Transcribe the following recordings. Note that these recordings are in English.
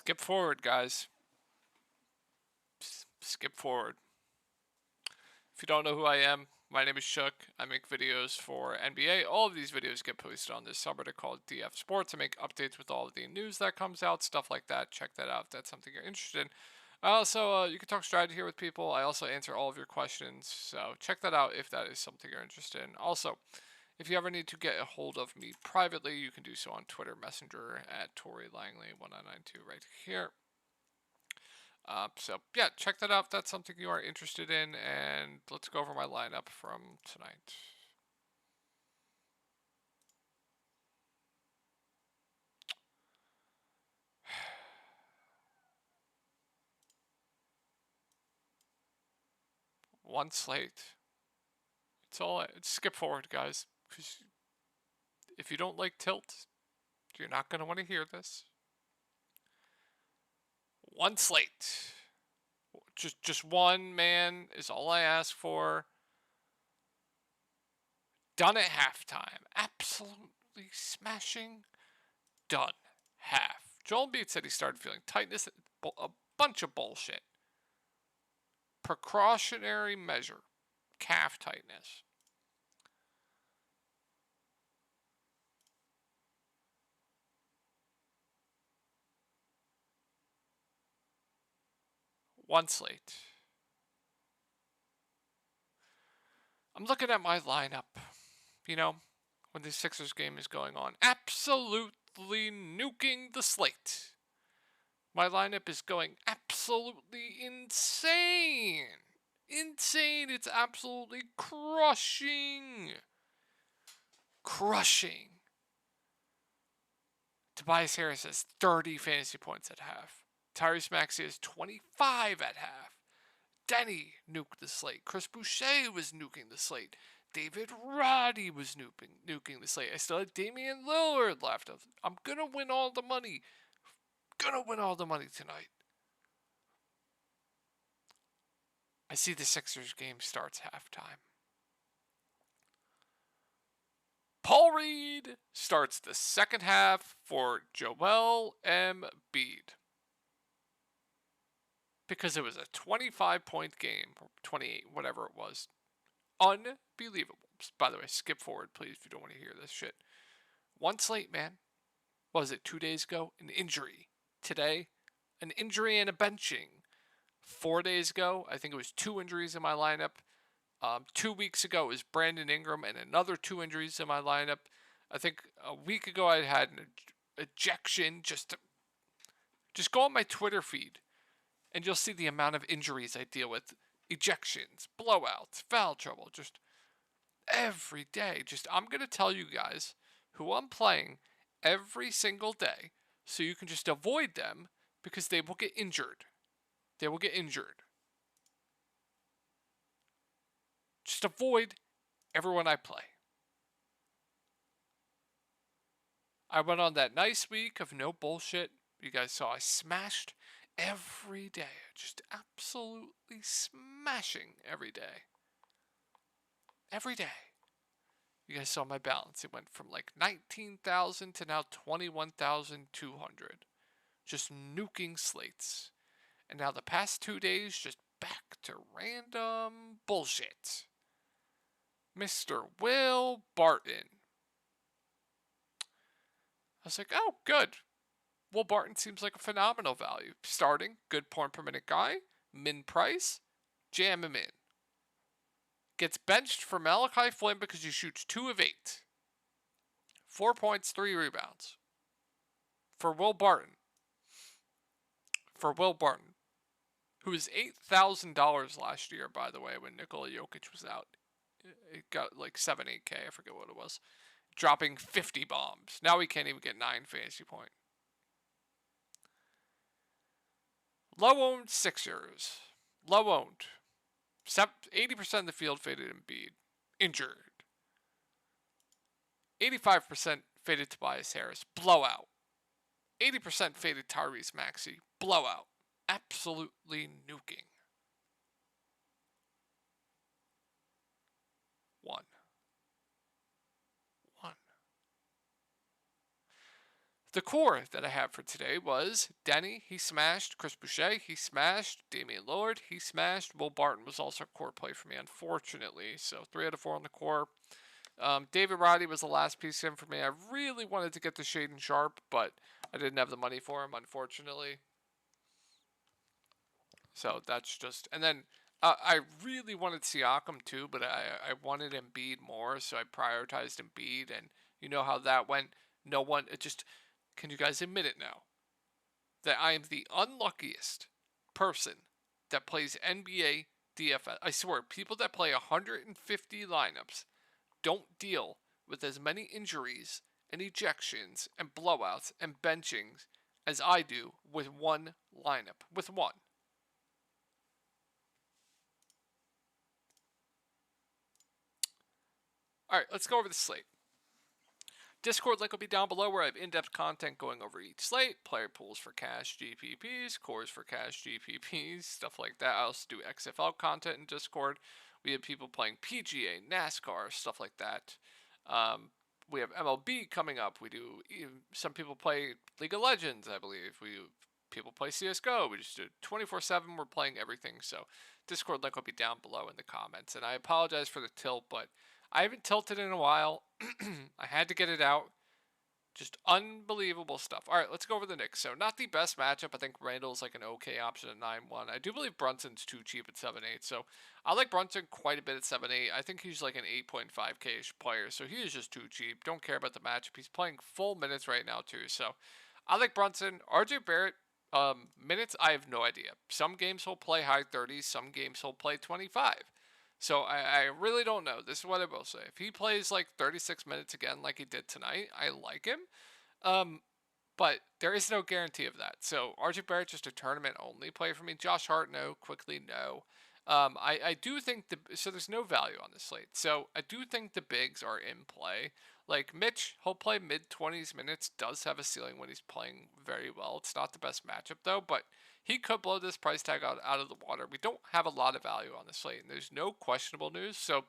Skip forward, guys. Skip forward. If you don't know who I am, my name is Shook. I make videos for NBA. All of these videos get posted on this subreddit called DF Sports. I make updates with all of the news that comes out, stuff like that. Check that out if that's something you're interested in. Also, you can talk strategy here with people. I also answer all of your questions, so check that out if that is something you're interested in. Also, if you ever need to get a hold of me privately, you can do so on Twitter Messenger at Tory Langley 1992 right here. So yeah, check that out if that's something you are interested in, and let's go over my lineup from tonight. One slate. It's skip forward, guys, because if you don't like tilt, you're not gonna want to hear this. One slate. Just one, man, is all I ask for. Done at halftime. Absolutely smashing. Done. Half. Joel Embiid said he started feeling tightness. A bunch of bullshit. Precautionary measure. Calf tightness. One slate. I'm looking at my lineup. You know, when the Sixers game is going on. Absolutely nuking the slate. My lineup is going absolutely insane. Insane. It's absolutely crushing. Crushing. Tobias Harris has 30 fantasy points at half. Tyrese Maxey has 25 at half. Denny nuked the slate. Chris Boucher was nuking the slate. David Roddy was nuking the slate. I still had Damian Lillard left. I'm going to win all the money. Gonna win all the money tonight. I see the Sixers game starts halftime. Paul Reed starts the second half for Joel Embiid. Because it was a 25-point game, or 28, whatever it was. Unbelievable. By the way, skip forward, please, if you don't want to hear this shit. One slate, man. What was it, 2 days ago? An injury. Today, an injury and a benching. 4 days ago, I think it was 2 injuries in my lineup. 2 weeks ago, it was Brandon Ingram and another 2 injuries in my lineup. I think a week ago, I had an ejection. Just go on my Twitter feed, and you'll see the amount of injuries I deal with. Ejections, blowouts, foul trouble, just every day. I'm going to tell you guys who I'm playing every single day so you can just avoid them because they will get injured. They will get injured. Just avoid everyone I play. I went on that nice week of no bullshit. You guys saw I smashed every day. Just absolutely smashing every day. Every day. You guys saw my balance. It went from like 19,000 to now 21,200. Just nuking slates. And now the past 2 days, just back to random bullshit. Mr. Will Barton. I was like, oh, good. Will Barton seems like a phenomenal value. Starting, good point per minute guy, min price, jam him in. Gets benched for Malachi Flynn because he shoots 2 of 8. 4 points, 3 rebounds. For Will Barton. Who was $8,000 last year, by the way, when Nikola Jokic was out. It got like 7, 8K, I forget what it was. Dropping 50 bombs. Now he can't even get 9 fantasy points. Low-owned Sixers. Low-owned. 80% of the field faded Embiid. Injured. 85% faded Tobias Harris. Blowout. 80% faded Tyrese Maxey. Blowout. Absolutely nuking. 1. The core that I have for today was Denny, he smashed. Chris Boucher, he smashed. Damian Lillard, he smashed. Will Barton was also a core play for me, unfortunately. So 3 out of 4 on the core. David Roddy was the last piece in for me. I really wanted to get the Shaden Sharp, but I didn't have the money for him, unfortunately. So that's just. And then I really wanted Siakam too, but I wanted Embiid more, so I prioritized Embiid. And you know how that went. No one. It just. Can you guys admit it now? That I am the unluckiest person that plays NBA DFS. I swear, people that play 150 lineups don't deal with as many injuries and ejections and blowouts and benchings as I do with one lineup. With one. All right, let's go over the slate. Discord link will be down below where I have in-depth content going over each slate, player pools for cash GPPs, cores for cash GPPs, stuff like that. I also do XFL content in Discord. We have people playing PGA, NASCAR, stuff like that. We have MLB coming up. We do some people play League of Legends, I believe. People play CS:GO. We just do 24/7. We're playing everything. So Discord link will be down below in the comments. And I apologize for the tilt, but I haven't tilted in a while. I had to get it out. Just unbelievable stuff. All right, let's go over the Knicks. So not the best matchup. I think Randall's like an okay option at 9-1. I do believe Brunson's too cheap at 7-8. So I like Brunson quite a bit at 7-8. I think he's like an 8.5K-ish player. So he is just too cheap. Don't care about the matchup. He's playing full minutes right now too. So I like Brunson. RJ Barrett, minutes, I have no idea. Some games he'll play high 30s. Some games he'll play 25. So I really don't know. This is what I will say. If he plays like 36 minutes again like he did tonight, I like him. But there is no guarantee of that. So RJ Barrett just a tournament only play for me. Josh Hart, no. Quickly, no. I do think so there's no value on this slate. So I do think the bigs are in play. Like Mitch, he'll play mid 20s minutes, does have a ceiling when he's playing very well. It's not the best matchup though, but he could blow this price tag out of the water. We don't have a lot of value on the slate, and there's no questionable news. So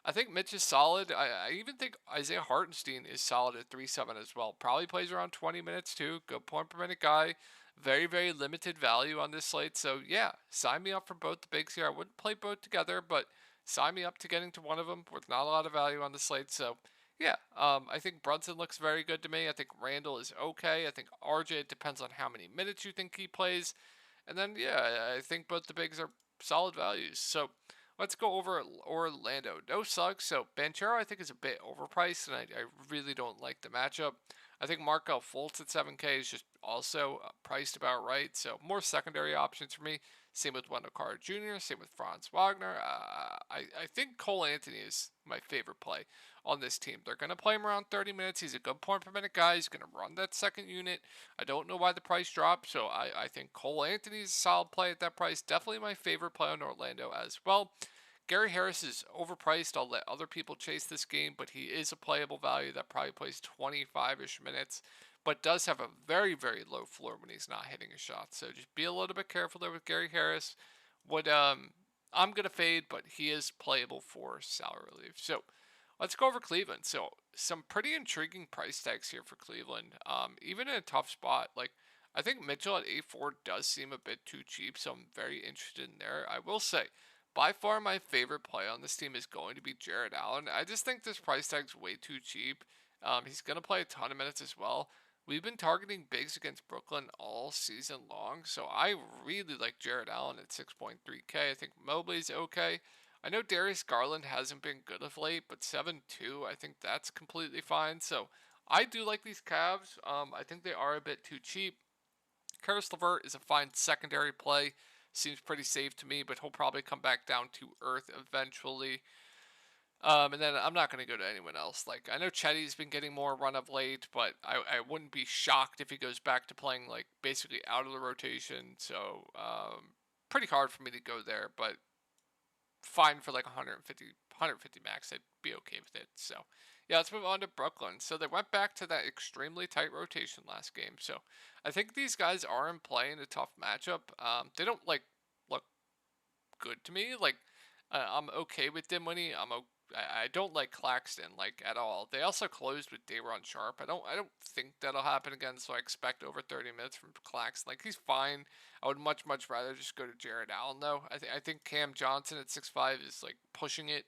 I think Mitch is solid. I even think Isaiah Hartenstein is solid at 3-7 as well. Probably plays around 20 minutes too. Good point per minute guy. Very, very limited value on this slate. So yeah, sign me up for both the bigs here. I wouldn't play both together, but sign me up to getting to one of them with not a lot of value on the slate. So yeah, I think Brunson looks very good to me. I think Randall is okay. I think RJ, it depends on how many minutes you think he plays. And then, yeah, I think both the bigs are solid values. So let's go over Orlando. No Suggs. So Banchero, I think, is a bit overpriced, and I really don't like the matchup. I think Markel Fultz at 7K is just also priced about right. So more secondary options for me. Same with Wendell Carter Jr., same with Franz Wagner. I think Cole Anthony is my favorite play on this team. They're going to play him around 30 minutes. He's a good point per minute guy. He's going to run that second unit. I don't know why the price dropped, so I think Cole Anthony is a solid play at that price. Definitely my favorite play on Orlando as well. Gary Harris is overpriced. I'll let other people chase this game, but he is a playable value that probably plays 25-ish minutes, but does have a very, very low floor when he's not hitting a shot. So just be a little bit careful there with Gary Harris. I'm going to fade, but he is playable for salary relief. So let's go over Cleveland. So some pretty intriguing price tags here for Cleveland. Even in a tough spot, like I think Mitchell at 8-4 does seem a bit too cheap, so I'm very interested in there. I will say, by far my favorite play on this team is going to be Jared Allen. I just think this price tag's way too cheap. He's going to play a ton of minutes as well. We've been targeting bigs against Brooklyn all season long, so I really like Jared Allen at 6.3K. I think Mobley's okay. I know Darius Garland hasn't been good of late, but 7-2, I think that's completely fine. So I do like these Cavs. I think they are a bit too cheap. Karis LeVert is a fine secondary play. Seems pretty safe to me, but he'll probably come back down to earth eventually. And then I'm not going to go to anyone else. Like, I know Chetty's been getting more run of late, but I wouldn't be shocked if he goes back to playing, like, basically out of the rotation. So, pretty hard for me to go there, but fine for like 150 max. I'd be okay with it. So, yeah, let's move on to Brooklyn. So they went back to that extremely tight rotation last game. So I think these guys are in play in a tough matchup. They don't like look good to me. Like I'm okay with Dinwiddie. I'm I don't like Claxton like at all. They also closed with Dayron Sharp. I don't think that'll happen again. So I expect over 30 minutes from Claxton. Like he's fine. I would much rather just go to Jared Allen though. I think Cam Johnson at 6'5" is like pushing it.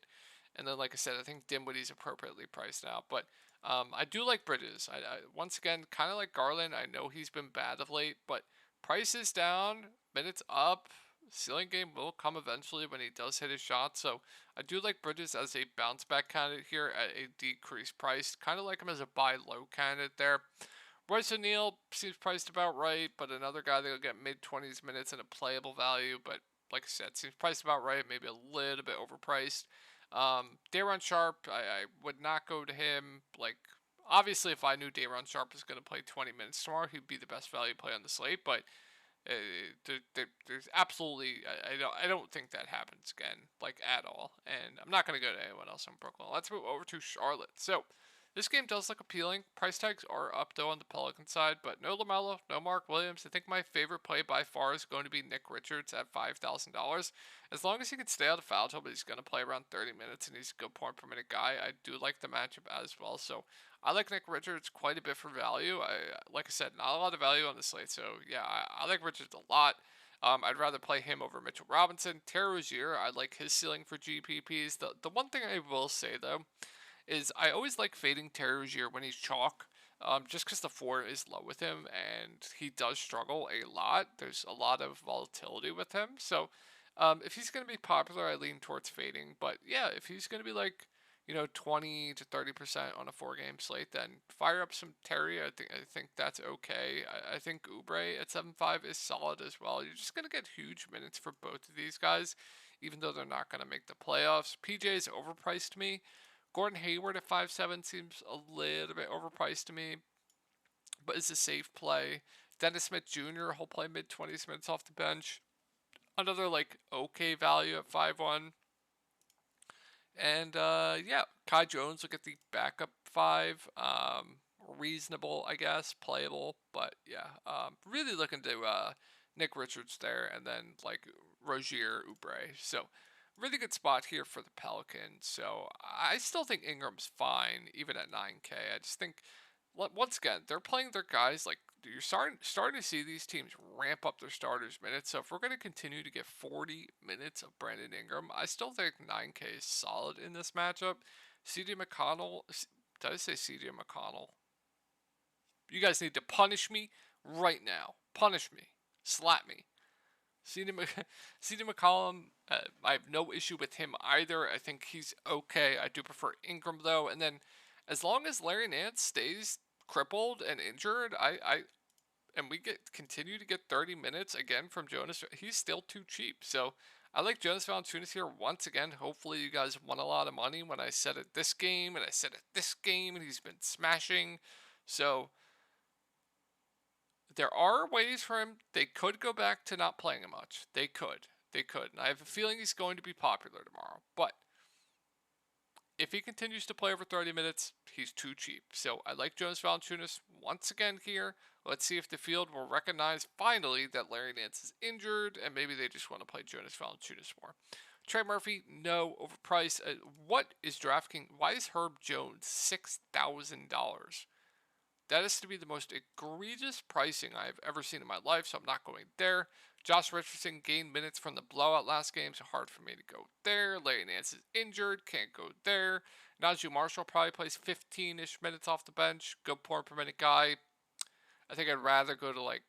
And then like I said, I think Dinwiddie's appropriately priced now. But I do like Bridges. I once again kind of like Garland. I know he's been bad of late, but prices down, minutes up. Ceiling game will come eventually when he does hit his shot. So I do like Bridges as a bounce back candidate here at a decreased price. Kind of like him as a buy low candidate there. Royce O'Neal seems priced about right, but another guy that'll get mid 20s minutes and a playable value. But like I said, seems priced about right, maybe a little bit overpriced. Dayron Sharp, I would not go to him. Like, obviously, if I knew Dayron Sharp was going to play 20 minutes tomorrow, he'd be the best value play on the slate. But there's absolutely I don't think that happens again like at all, and I'm not going to go to anyone else in Brooklyn. Let's move over to Charlotte. So this game does look appealing. Price tags are up though on the Pelican side, but no LaMelo, no Mark Williams. I think my favorite play by far is going to be Nick Richards at $5,000. As long as he can stay out of foul trouble, he's going to play around 30 minutes and he's a good point per minute guy. I do like the matchup as well. So I like Nick Richards quite a bit for value. Like I said, not a lot of value on the slate. So yeah, I like Richards a lot. I'd rather play him over Mitchell Robinson. Terry Rozier, I like his ceiling for GPPs. The one thing I will say though is I always like fading Terry Rozier when he's chalk. Just because the floor is low with him and he does struggle a lot. There's a lot of volatility with him. So if he's going to be popular, I lean towards fading. But yeah, if he's going to be like 20 to 30% on a 4 game slate, then fire up some Terry. I think that's okay. I think Oubre at 7.5 is solid as well. You're just gonna get huge minutes for both of these guys, even though they're not gonna make the playoffs. PJ's overpriced to me. Gordon Hayward at 5.7 seems a little bit overpriced to me, but is a safe play. Dennis Smith Jr. He'll play mid 20s minutes off the bench. Another like okay value at 5.1. And yeah, Kai Jones will get the backup 5. Reasonable, I guess, playable, but yeah, really looking to Nick Richards there, and then like Rozier, Oubre. So really good spot here for the Pelicans. So I still think Ingram's fine, even at 9K. I just think once again they're playing their guys like you're starting to see these teams ramp up their starters minutes. So if we're going to continue to get 40 minutes of Brandon Ingram, I still think 9K is solid in this matchup. CJ McConnell, did I say CJ McConnell? You guys need to punish me right now. Punish me. Slap me. CJ McCollum, I have no issue with him either. I think he's okay. I do prefer Ingram though. And then as long as Larry Nance stays crippled and injured, and we continue to get 30 minutes again from Jonas, he's still too cheap. So I like Jonas Valanciunas here once again. Hopefully you guys won a lot of money when I said it this game and I said it this game, and he's been smashing. So there are ways for him. They could go back to not playing him much. They could. They could. And I have a feeling he's going to be popular tomorrow. But if he continues to play over 30 minutes, he's too cheap. So I like Jonas Valanciunas once again here. Let's see if the field will recognize finally that Larry Nance is injured and maybe they just want to play Jonas Valanciunas more. Trey Murphy, no, overpriced. What is DraftKings? Why is Herb Jones $6,000? That is to be the most egregious pricing I have ever seen in my life, so I'm not going there. Josh Richardson gained minutes from the blowout last game, so hard for me to go there. Larry Nance is injured, can't go there. Najee Marshall probably plays 15-ish minutes off the bench. Good point per minute guy. I think I'd rather go to like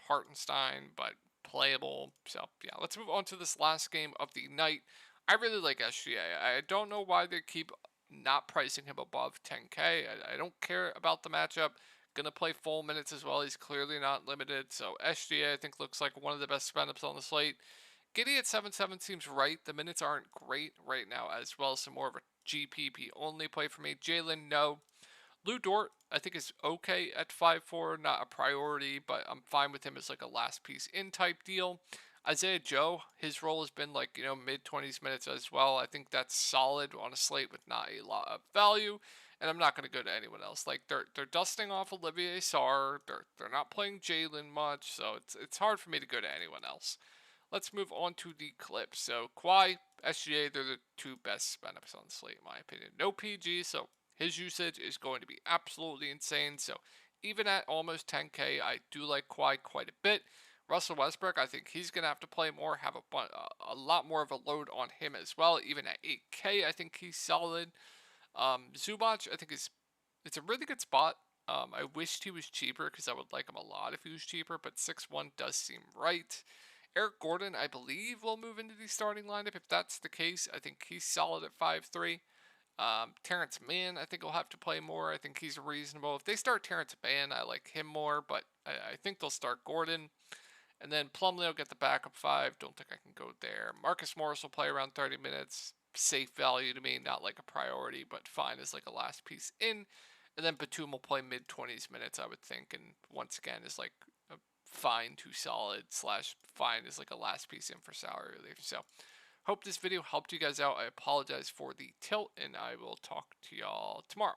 Hartenstein, but playable. So yeah, let's move on to this last game of the night. I really like SGA. I don't know why they keep not pricing him above 10K. I don't care about the matchup. Gonna play full minutes as well. He's clearly not limited. So SGA I think looks like one of the best spend ups on the slate. Giddy at 7.7 seems right. The minutes aren't great right now as well. So more of a GPP only play for me. Jalen, no. Lou Dort, I think is okay at 5.4, not a priority, but I'm fine with him as like a last piece in type deal. Isaiah Joe, his role has been like, mid 20s minutes as well. I think that's solid on a slate with not a lot of value. And I'm not going to go to anyone else. Like they're dusting off Olivier Sarr. They're not playing Jalen much, so it's hard for me to go to anyone else. let's move on to the clips. So Kawhi, SGA, they're the two best spin ups on the slate, in my opinion. No PG, so his usage is going to be absolutely insane. So even at almost 10K, I do like Kawhi quite a bit. Russell Westbrook, I think he's going to have to play more, have a lot more of a load on him as well. Even at 8K, I think he's solid. Zubac, I think it's a really good spot. I wished he was cheaper because I would like him a lot if he was cheaper, but 6'1" does seem right. Eric Gordon, I believe, will move into the starting lineup. If that's the case, I think he's solid at 5'3". Terrence Mann, I think, will have to play more. I think he's reasonable. If they start Terrence Mann, I like him more, but I think they'll start Gordon. And then Plumlee will get the backup 5. Don't think I can go there. Marcus Morris will play around 30 minutes. Safe value to me, not like a priority, but fine as like a last piece in. And then Batum will play mid 20s minutes, I would think. And once again, is like a fine to solid slash fine is like a last piece in for salary relief. So hope this video helped you guys out. I apologize for the tilt, and I will talk to y'all tomorrow.